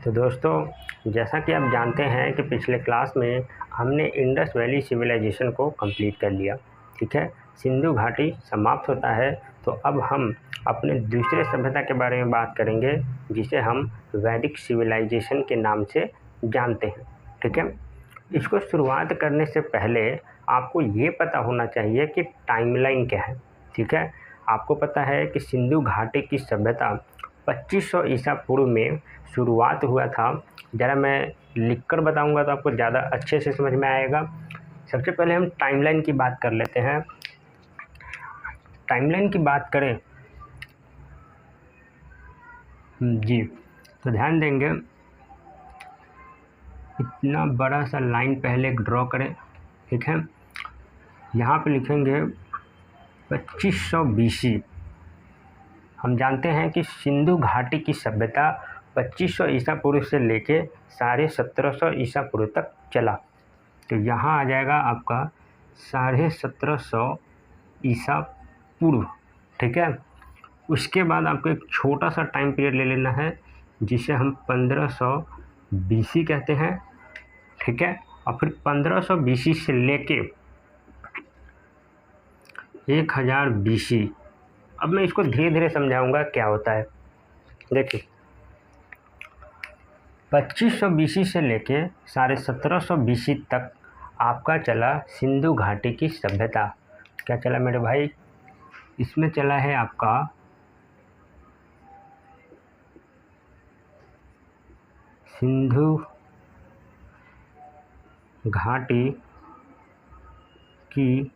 तो दोस्तों, जैसा कि आप जानते हैं कि पिछले क्लास में हमने इंडस वैली सिविलाइजेशन को कंप्लीट कर लिया। ठीक है, सिंधु घाटी समाप्त होता है। तो अब हम अपने दूसरे सभ्यता के बारे में बात करेंगे जिसे हम वैदिक सिविलाइजेशन के नाम से जानते हैं। ठीक है, इसको शुरुआत करने से पहले आपको ये पता होना चाहिए कि टाइमलाइन क्या है। ठीक है, आपको पता है कि सिंधु घाटी की सभ्यता 2500 ईसा पूर्व में शुरुआत हुआ था। ज़रा मैं लिखकर बताऊंगा तो आपको ज़्यादा अच्छे से समझ में आएगा। सबसे पहले हम टाइमलाइन की बात कर लेते हैं। टाइमलाइन की बात करें जी, तो ध्यान देंगे, इतना बड़ा सा लाइन पहले ड्रॉ करें। ठीक है, यहाँ पे लिखेंगे 2500 BC। हम जानते हैं कि सिंधु घाटी की सभ्यता 2500 ईसा पूर्व से लेके 1750 ईसा पूर्व तक चला। तो यहाँ आ जाएगा आपका 1750 ईसा पूर्व। ठीक है, उसके बाद आपको एक छोटा सा टाइम पीरियड ले लेना है जिसे हम 1500 BC कहते हैं। ठीक है, और फिर 1500 BC से लेके 1000 BC। अब मैं इसको धीरे धीरे समझाऊंगा क्या होता है। देखिए, 2500 BC से लेके 1750 BC तक आपका चला सिंधु घाटी की सभ्यता। क्या चला मेरे भाई? इसमें चला है आपका सिंधु घाटी की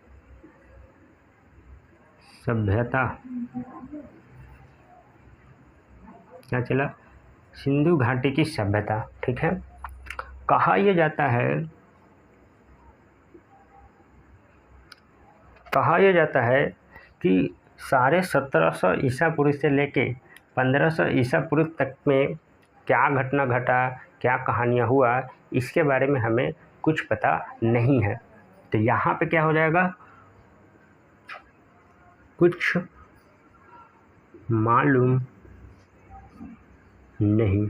सभ्यता। क्या चला? सिंधु घाटी की सभ्यता। ठीक है, कहा यह जाता है कि 1750 ईसा पूर्व से लेके 1500 ईसा पूर्व तक में क्या घटना घटा, क्या कहानियाँ हुआ, इसके बारे में हमें कुछ पता नहीं है। तो यहाँ पे क्या हो जाएगा, कुछ मालूम नहीं।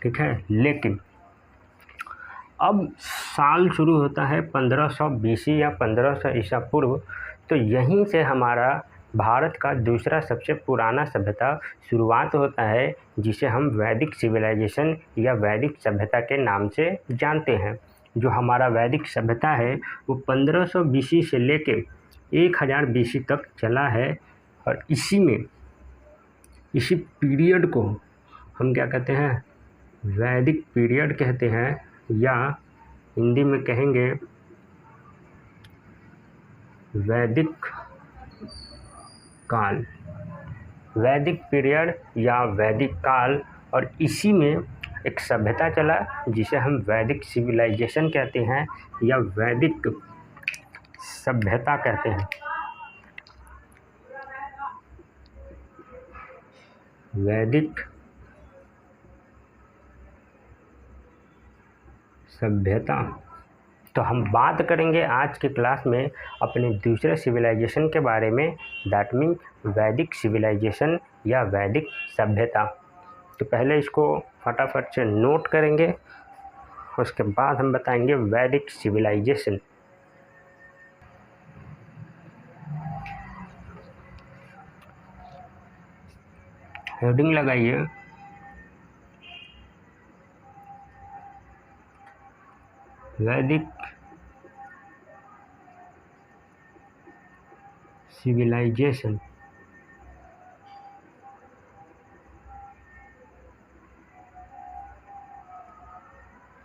ठीक है, लेकिन अब साल शुरू होता है 1500 BC या 1500 ईसा पूर्व। तो यहीं से हमारा भारत का दूसरा सबसे पुराना सभ्यता शुरुआत होता है जिसे हम वैदिक सिविलाइजेशन या वैदिक सभ्यता के नाम से जानते हैं। जो हमारा वैदिक सभ्यता है वो 1500 BC से लेके 1000 BC तक चला है। और इसी पीरियड को हम क्या कहते हैं? वैदिक पीरियड कहते हैं, या हिंदी में कहेंगे वैदिक काल। वैदिक पीरियड या वैदिक काल। और इसी में एक सभ्यता चला जिसे हम वैदिक सिविलाइजेशन कहते हैं या वैदिक सभ्यता कहते हैं। वैदिक सभ्यता। तो हम बात करेंगे आज की क्लास में अपने दूसरे सिविलाइजेशन के बारे में, दैट मीन वैदिक सिविलाइजेशन या वैदिक सभ्यता। तो पहले इसको फटाफट से नोट करेंगे, उसके बाद हम बताएंगे वैदिक सिविलाइजेशन। हेडिंग लगाइए, वैदिक सिविलाइजेशन।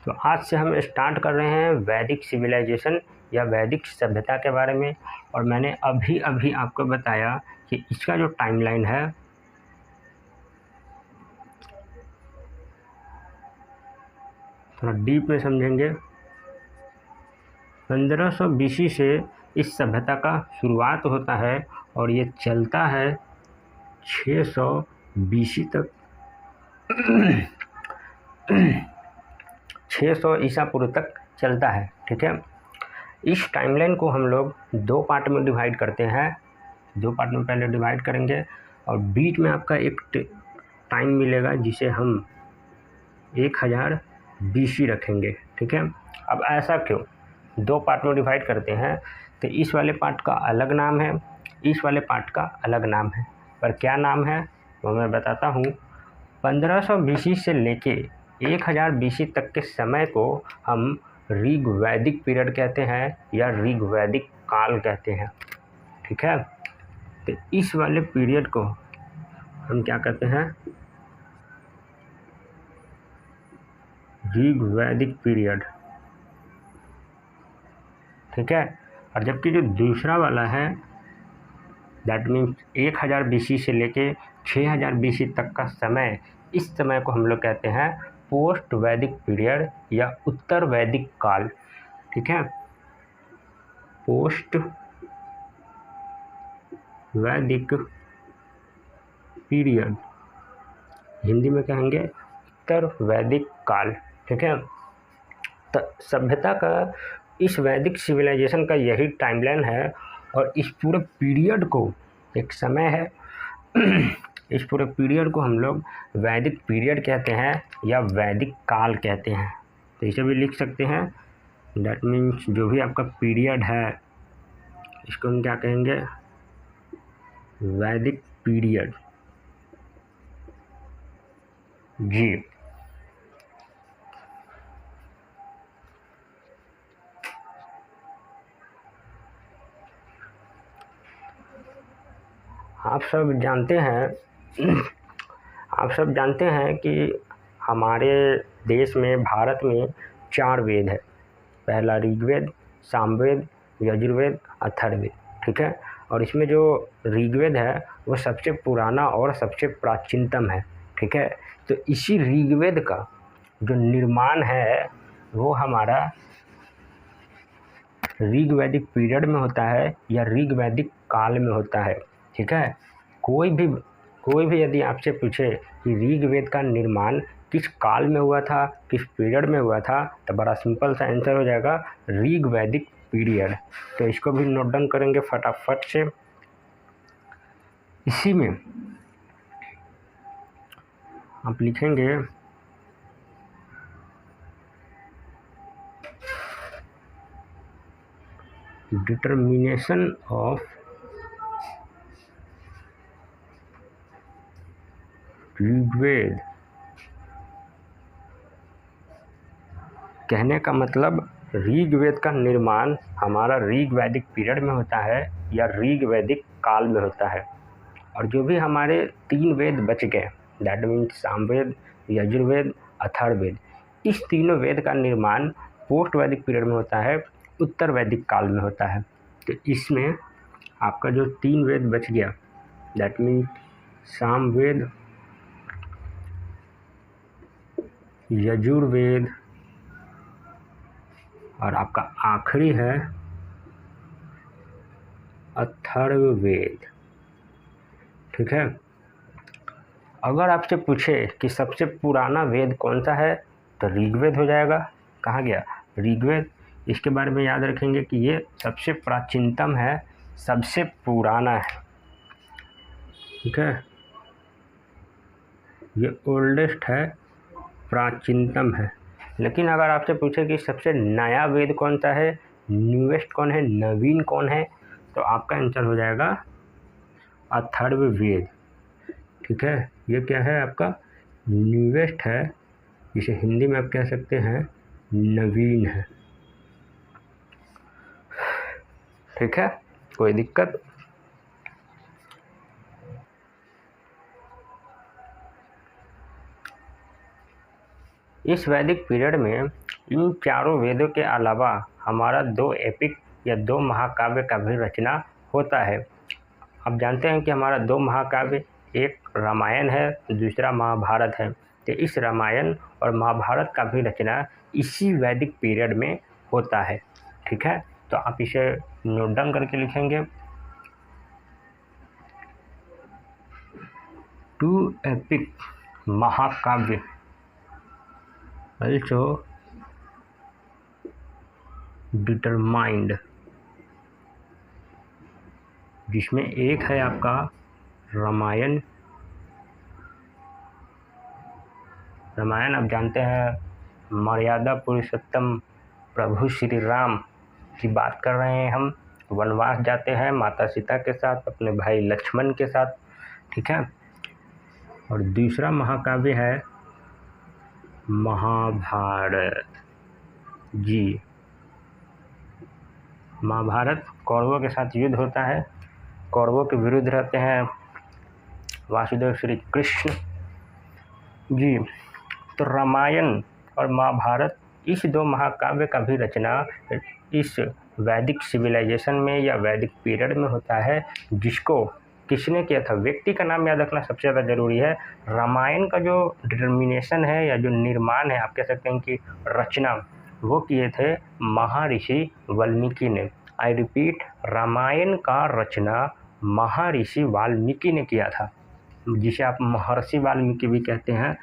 तो आज से हम स्टार्ट कर रहे हैं वैदिक सिविलाइजेशन या वैदिक सभ्यता के बारे में। और मैंने अभी आपको बताया कि इसका जो टाइमलाइन है थोड़ा डीप में समझेंगे। 1500 BC से इस सभ्यता का शुरुआत होता है और ये चलता है 600 BC तक। 600 ईसा पूर्व तक चलता है। ठीक है, इस टाइमलाइन को हम लोग दो पार्ट में डिवाइड करते हैं। दो पार्ट में पहले डिवाइड करेंगे और बीच में आपका एक टाइम मिलेगा जिसे हम 1000 BC रखेंगे। ठीक है, अब ऐसा क्यों, 2 पार्ट में डिवाइड करते हैं तो इस वाले पार्ट का अलग नाम है, इस वाले पार्ट का अलग नाम है, पर क्या नाम है वो मैं बताता हूँ। 1500 BC से लेके 1000 BC तक के समय को हम ऋग वैदिक पीरियड कहते हैं या ऋग वैदिक काल कहते हैं। ठीक है, तो इस वाले पीरियड को हम क्या कहते हैं, ऋग वैदिक पीरियड। ठीक है, और जबकि जो दूसरा वाला है दैट मीन्स 1000 BC से लेके 6000 BC तक का समय, इस समय को हम लोग कहते हैं पोस्ट वैदिक पीरियड या उत्तर वैदिक काल। ठीक है, पोस्ट वैदिक पीरियड, हिंदी में कहेंगे उत्तर वैदिक काल। ठीक है, तो सभ्यता का इस वैदिक सिविलाइजेशन का यही टाइमलाइन है और इस पूरे पीरियड को, एक समय है इस पूरे पीरियड को हम लोग वैदिक पीरियड कहते हैं या वैदिक काल कहते हैं। तो इसे भी लिख सकते हैं, दैट मीन्स जो भी आपका पीरियड है इसको हम क्या कहेंगे, वैदिक पीरियड। जी, आप सब जानते हैं कि हमारे देश में, भारत में 4 वेद है। पहला ऋग्वेद, सामवेद, यजुर्वेद, अथर्ववेद। ठीक है, और इसमें जो ऋग्वेद है वो सबसे पुराना और सबसे प्राचीनतम है। ठीक है, तो इसी ऋग्वेद का जो निर्माण है वो हमारा ऋग वैदिक पीरियड में होता है या ऋग वैदिक काल में होता है। ठीक है, कोई भी यदि आपसे पूछे कि ऋग्वेद का निर्माण किस काल में हुआ था, किस पीरियड में हुआ था, तो बड़ा सिंपल सा आंसर हो जाएगा ऋग वैदिक पीरियड। तो इसको भी नोट डाउन करेंगे फटाफट से। इसी में आप लिखेंगे डिटर्मिनेशन ऑफ ऋग्वेद। कहने का मतलब ऋग्वेद का निर्माण हमारा ऋग वैदिक पीरियड में होता है या ऋग वैदिक काल में होता है। और जो भी हमारे 3 वेद बच गए, दैट मीन्स सामवेद, यजुर्वेद, अथर्ववेद, इस तीनों वेद का निर्माण पोस्ट वैदिक पीरियड में होता है, उत्तर वैदिक काल में होता है। तो इसमें आपका जो 3 वेद बच गया, दैट मीन्स सामवेद, यजुर्वेद और आपका आखिरी है अथर्ववेद। ठीक है, अगर आपसे पूछे कि सबसे पुराना वेद कौन सा है तो ऋग्वेद हो जाएगा। कहाँ गया ऋग्वेद, इसके बारे में याद रखेंगे कि ये सबसे प्राचीनतम है, सबसे पुराना है। ठीक है, ये ओल्डेस्ट है, प्राचीनतम है। लेकिन अगर आपसे पूछे कि सबसे नया वेद कौन सा है, न्यूएस्ट कौन है, नवीन कौन है, तो आपका आंसर हो जाएगा अथर्ववेद। ठीक है, ये क्या है आपका न्यूएस्ट है, जिसे हिंदी में आप कह सकते हैं नवीन है। ठीक है, कोई दिक्कत? इस वैदिक पीरियड में इन चारों वेदों के अलावा हमारा 2 एपिक या 2 महाकाव्य का भी रचना होता है। अब जानते हैं कि हमारा 2 महाकाव्य, एक रामायण है, दूसरा महाभारत है। तो इस रामायण और महाभारत का भी रचना इसी वैदिक पीरियड में होता है। ठीक है, तो आप इसे नोट डाउन करके लिखेंगे 2 एपिक महाकाव्य also determined, जिसमें एक है आपका रामायण रामायण आप जानते हैं मर्यादा पुरुषोत्तम प्रभु श्री राम की बात कर रहे हैं। हम वनवास जाते हैं माता सीता के साथ, अपने भाई लक्ष्मण के साथ, ठीक है। और दूसरा महाकाव्य है महाभारत जी। महाभारत कौरवों के साथ युद्ध होता है, कौरवों के विरुद्ध रहते हैं वासुदेव श्री कृष्ण जी। तो रामायण और महाभारत इस दो महाकाव्य का भी रचना इस वैदिक सिविलाइजेशन में या वैदिक पीरियड में होता है, जिसको किसने किया था, व्यक्ति का नाम याद रखना सबसे ज़्यादा ज़रूरी है। रामायण का जो डिटर्मिनेशन है या जो निर्माण है, आप कह सकते हैं कि रचना, वो किए थे महर्षि वाल्मीकि ने। आई रिपीट, रामायण का रचना महर्षि वाल्मीकि ने किया था, जिसे आप महर्षि वाल्मीकि भी कहते हैं।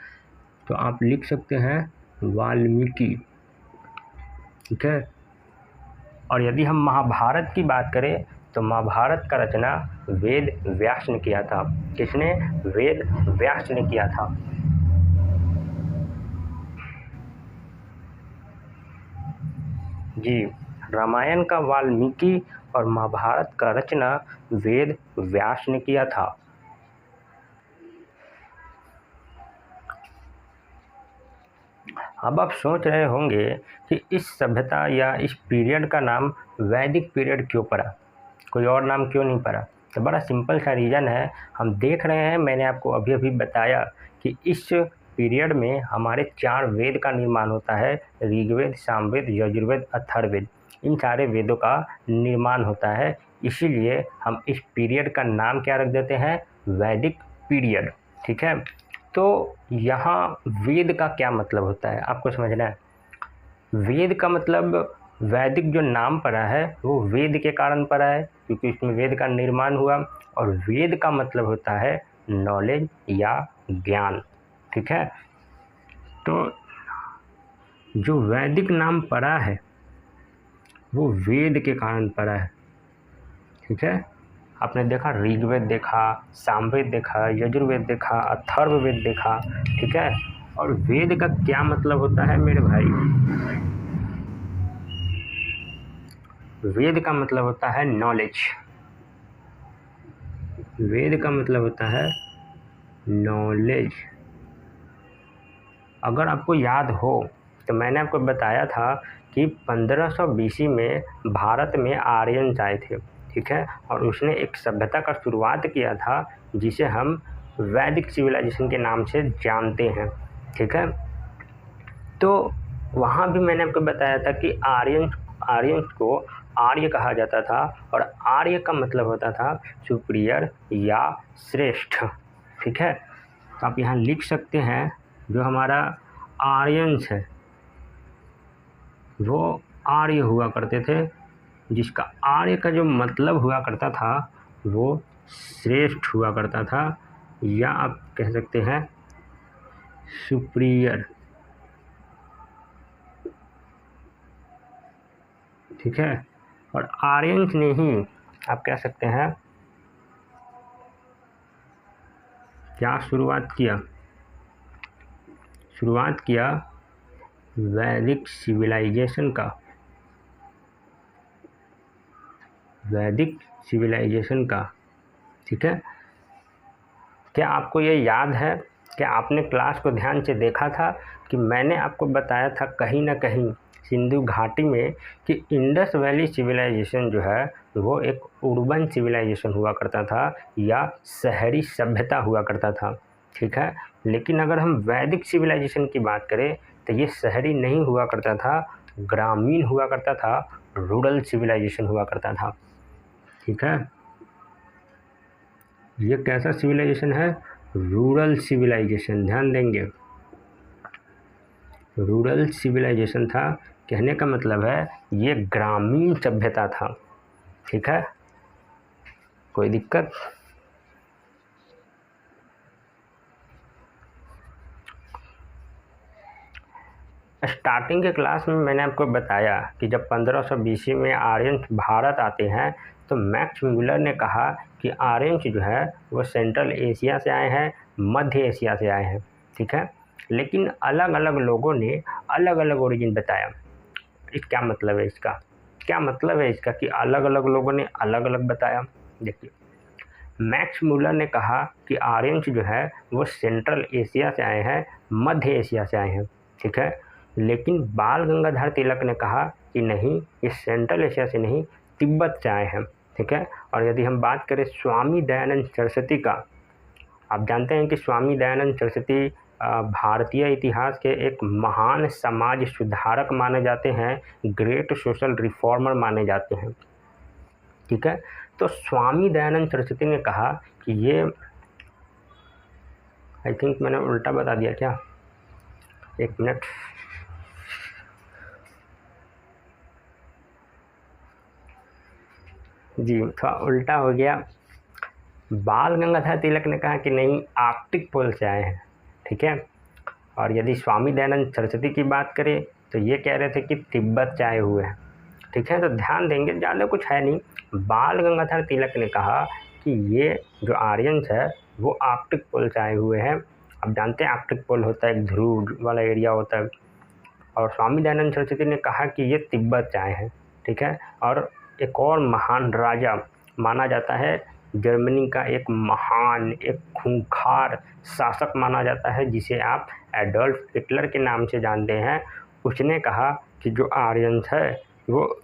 तो आप लिख सकते हैं वाल्मीकि, ठीक है। और यदि हम महाभारत की बात करें तो महाभारत का रचना वेद व्यास ने किया था। किसने? वेद व्यास ने किया था। जी, रामायण का वाल्मीकि और महाभारत का रचना वेद व्यास ने किया था। अब आप सोच रहे होंगे कि इस सभ्यता या इस पीरियड का नाम वैदिक पीरियड क्यों पड़ा, कोई और नाम क्यों नहीं पड़ा? तो बड़ा सिंपल सा रीज़न है। हम देख रहे हैं, मैंने आपको अभी अभी बताया कि इस पीरियड में हमारे 4 वेद का निर्माण होता है, ऋग्वेद, सामवेद, यजुर्वेद, अथर्ववेद। इन सारे वेदों का निर्माण होता है, इसीलिए हम इस पीरियड का नाम क्या रख देते हैं, वैदिक पीरियड, ठीक है। तो यहाँ वेद का क्या मतलब होता है आपको समझना है। वेद का मतलब, वैदिक जो नाम पड़ा है वो वेद के कारण पड़ा है, क्योंकि इसमें वेद का निर्माण हुआ। और वेद का मतलब होता है नॉलेज या ज्ञान, ठीक है। तो जो वैदिक नाम पड़ा है वो वेद के कारण पड़ा है, ठीक है। आपने देखा, ऋग्वेद देखा, सामवेद देखा, यजुर्वेद देखा, अथर्ववेद देखा, ठीक है। और वेद का क्या मतलब होता है मेरे भाई? वेद का मतलब होता है नॉलेज। वेद का मतलब होता है नॉलेज। अगर आपको याद हो तो मैंने आपको बताया था कि 1500 BC में भारत में आर्यन आए थे, ठीक है। और उसने एक सभ्यता का शुरुआत किया था जिसे हम वैदिक सिविलाइजेशन के नाम से जानते हैं, ठीक है। तो वहाँ भी मैंने आपको बताया था कि आर्यंस को आर्य कहा जाता था, और आर्य का मतलब होता था सुपीरियर या श्रेष्ठ, ठीक है। तो आप यहाँ लिख सकते हैं, जो हमारा आर्यंस है वो आर्य हुआ करते थे, जिसका आर्य का जो मतलब हुआ करता था वो श्रेष्ठ हुआ करता था, या आप कह सकते हैं सुपीरियर, ठीक है। और आर्यंस ने ही, आप कह सकते हैं, क्या शुरुआत किया वैदिक सिविलाइजेशन का, ठीक है। क्या आपको ये याद है कि आपने क्लास को ध्यान से देखा था कि मैंने आपको बताया था कहीं ना कहीं सिंधु घाटी में कि इंडस वैली सिविलाइजेशन जो है वो एक अर्बन सिविलाइजेशन हुआ करता था या शहरी सभ्यता हुआ करता था, ठीक है। लेकिन अगर हम वैदिक सिविलाइजेशन की बात करें तो ये शहरी नहीं हुआ करता था, ग्रामीण हुआ करता था, रूरल सिविलाइजेशन हुआ करता था, ठीक है। ये कैसा सिविलाइजेशन है? रूरल सिविलाइजेशन, ध्यान देंगे, रूरल सिविलाइजेशन था। कहने का मतलब है ये ग्रामीण सभ्यता था, ठीक है। कोई दिक्कत? स्टार्टिंग के क्लास में मैंने आपको बताया कि जब 1500 BC में आर्यंस भारत आते हैं तो मैक्स म्यूलर ने कहा कि आर्यंस जो है वो सेंट्रल एशिया से आए हैं, मध्य एशिया से आए हैं, ठीक है। लेकिन अलग अलग लोगों ने अलग अलग ओरिजिन बताया। क्या मतलब है इसका? क्या मतलब है इसका कि अलग अलग लोगों ने अलग अलग बताया? देखिए, मैक्स मूलर ने कहा कि आर्यंस जो है वो सेंट्रल एशिया से आए हैं, मध्य एशिया से आए हैं, ठीक है। लेकिन बाल गंगाधर तिलक ने कहा कि नहीं, ये सेंट्रल एशिया से नहीं, तिब्बत से आए हैं, ठीक है। और यदि हम बात करें स्वामी दयानंद सरस्वती का, आप जानते हैं कि स्वामी दयानंद सरस्वती भारतीय इतिहास के एक महान समाज सुधारक माने जाते हैं, ग्रेट सोशल रिफॉर्मर माने जाते हैं, ठीक है। तो स्वामी दयानंद सरस्वती ने कहा कि ये, आई थिंक मैंने उल्टा बता दिया क्या, एक मिनट, जी थोड़ा उल्टा हो गया। बाल गंगाधर तिलक ने कहा कि नहीं, आर्कटिक पोल से आए हैं, ठीक है। और यदि स्वामी दयानंद सरस्वती की बात करें तो ये कह रहे थे कि तिब्बत से आए हुए हैं, ठीक है। तो ध्यान देंगे, ज़्यादा कुछ है नहीं। बाल गंगाधर तिलक ने कहा कि ये जो आर्यंस है वो आर्कटिक पोल से आए हुए हैं। अब जानते हैं आर्कटिक पोल होता है एक ध्रुव वाला एरिया होता है। और स्वामी दयानंद सरस्वती ने कहा कि ये तिब्बत से आए हैं, ठीक है। और एक और महान राजा माना जाता है, जर्मनी का एक महान, एक खूंखार शासक माना जाता है जिसे आप एडोल्फ हिटलर के नाम से जानते हैं। उसने कहा कि जो आर्यंस है वो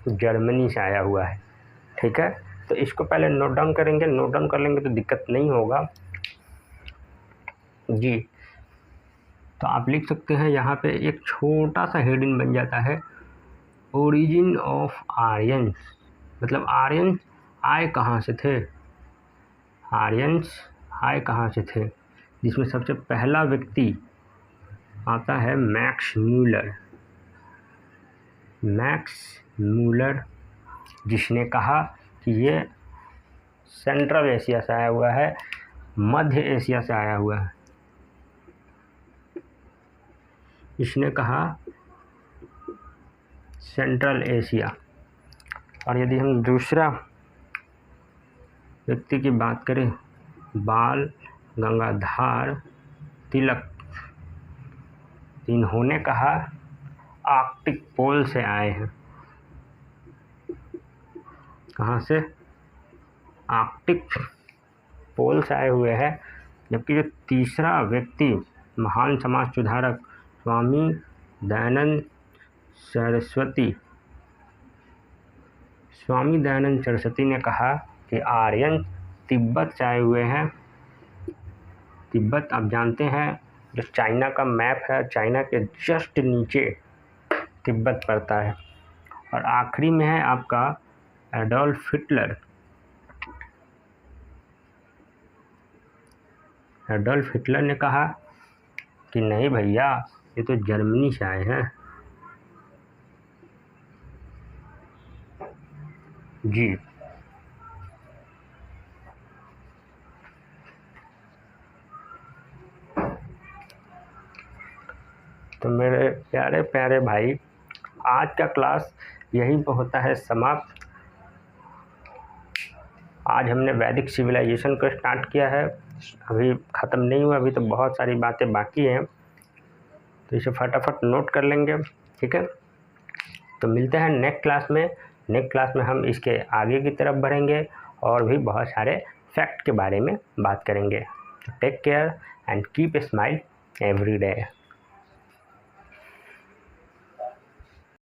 जर्मनी से आया हुआ है, ठीक है। तो इसको पहले नोट डाउन करेंगे, नोट डाउन कर लेंगे तो दिक्कत नहीं होगा जी। तो आप लिख सकते हैं यहाँ पे, एक छोटा सा हेडिंग बन जाता है, ओरिजिन ऑफ आर्यंस, मतलब आर्यंस आए कहाँ से थे, आर्यंस आए कहाँ से थे, जिसमें सबसे पहला व्यक्ति आता है मैक्स मूलर। मैक्स मूलर जिसने कहा कि ये सेंट्रल एशिया से आया हुआ है, मध्य एशिया से आया हुआ है, इसने कहा सेंट्रल एशिया। और यदि हम दूसरा व्यक्ति की बात करें, बाल गंगाधर तिलक, इन्होंने कहा आर्कटिक पोल से आए हैं। कहाँ से? आर्कटिक पोल से आए हुए हैं। जबकि जो तीसरा व्यक्ति, महान समाज सुधारक स्वामी दयानंद सरस्वती, स्वामी दयानंद सरस्वती ने कहा कि आर्यन तिब्बत से आए हुए हैं। तिब्बत आप जानते हैं जो चाइना का मैप है, चाइना के जस्ट नीचे तिब्बत पड़ता है। और आखिरी में है आपका एडोल्फ हिटलर। एडोल्फ हिटलर ने कहा कि नहीं भैया, ये तो जर्मनी से आए हैं जी। तो मेरे प्यारे प्यारे भाई, आज का क्लास यहीं पर होता है समाप्त। आज हमने वैदिक सिविलाइजेशन को स्टार्ट किया है, अभी ख़त्म नहीं हुआ, अभी तो बहुत सारी बातें बाकी हैं, तो इसे फटाफट नोट कर लेंगे, ठीक है। तो मिलते हैं नेक्स्ट क्लास में। नेक्स्ट क्लास में हम इसके आगे की तरफ बढ़ेंगे और भी बहुत सारे फैक्ट के बारे में बात करेंगे। तो take care and keep a smile every day.